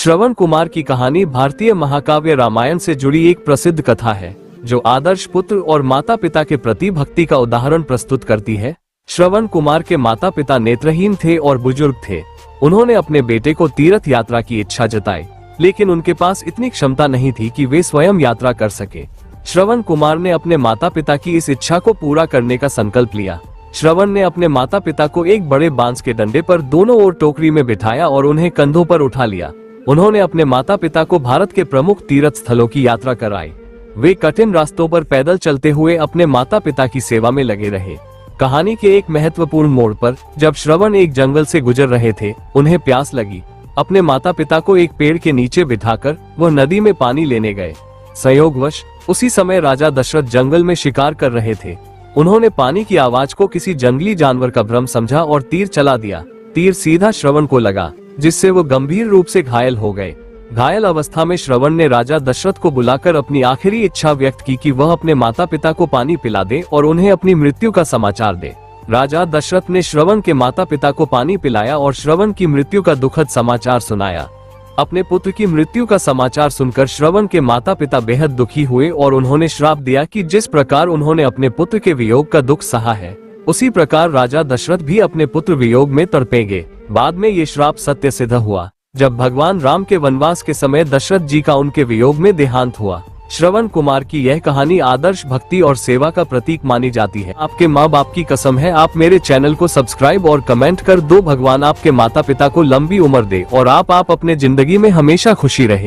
श्रवण कुमार की कहानी भारतीय महाकाव्य रामायण से जुड़ी एक प्रसिद्ध कथा है जो आदर्श पुत्र और माता पिता के प्रति भक्ति का उदाहरण प्रस्तुत करती है। श्रवण कुमार के माता पिता नेत्रहीन थे और बुजुर्ग थे। उन्होंने अपने बेटे को तीर्थ यात्रा की इच्छा जताई, लेकिन उनके पास इतनी क्षमता नहीं थी कि वे स्वयं यात्रा कर सके। श्रवण कुमार ने अपने माता पिता की इस इच्छा को पूरा करने का संकल्प लिया। श्रवण ने अपने माता पिता को एक बड़े बांस के डंडे पर दोनों ओर टोकरी में बिठाया और उन्हें कंधों पर उठा लिया। उन्होंने अपने माता पिता को भारत के प्रमुख तीर्थ स्थलों की यात्रा कराई। वे कठिन रास्तों पर पैदल चलते हुए अपने माता पिता की सेवा में लगे रहे। कहानी के एक महत्वपूर्ण मोड़ पर जब श्रवण एक जंगल से गुजर रहे थे, उन्हें प्यास लगी। अपने माता पिता को एक पेड़ के नीचे बिठाकर वह नदी में पानी लेने गए। संयोगवश उसी समय राजा दशरथ जंगल में शिकार कर रहे थे। उन्होंने पानी की आवाज को किसी जंगली जानवर का भ्रम समझा और तीर चला दिया। तीर सीधा श्रवण को लगा, जिससे वो गंभीर रूप से घायल हो गए। घायल अवस्था में श्रवण ने राजा दशरथ को बुलाकर अपनी आखिरी इच्छा व्यक्त की कि वह अपने माता पिता को पानी पिला दे और उन्हें अपनी मृत्यु का समाचार दे। राजा दशरथ ने श्रवण के माता पिता को पानी पिलाया और श्रवण की मृत्यु का दुखद समाचार सुनाया। अपने पुत्र की मृत्यु का समाचार सुनकर श्रवण के माता पिता बेहद दुखी हुए और उन्होंने श्राप दिया कि जिस प्रकार उन्होंने अपने पुत्र के वियोग का दुख सहा है, उसी प्रकार राजा दशरथ भी अपने पुत्र वियोग में तड़पेंगे। बाद में ये श्राप सत्य सिद्ध हुआ जब भगवान राम के वनवास के समय दशरथ जी का उनके वियोग में देहांत हुआ। श्रवण कुमार की यह कहानी आदर्श भक्ति और सेवा का प्रतीक मानी जाती है। आपके माँ बाप की कसम है, आप मेरे चैनल को सब्सक्राइब और कमेंट कर दो। भगवान आपके माता पिता को लंबी उम्र दे और आप अपने जिंदगी में हमेशा खुशी रहे।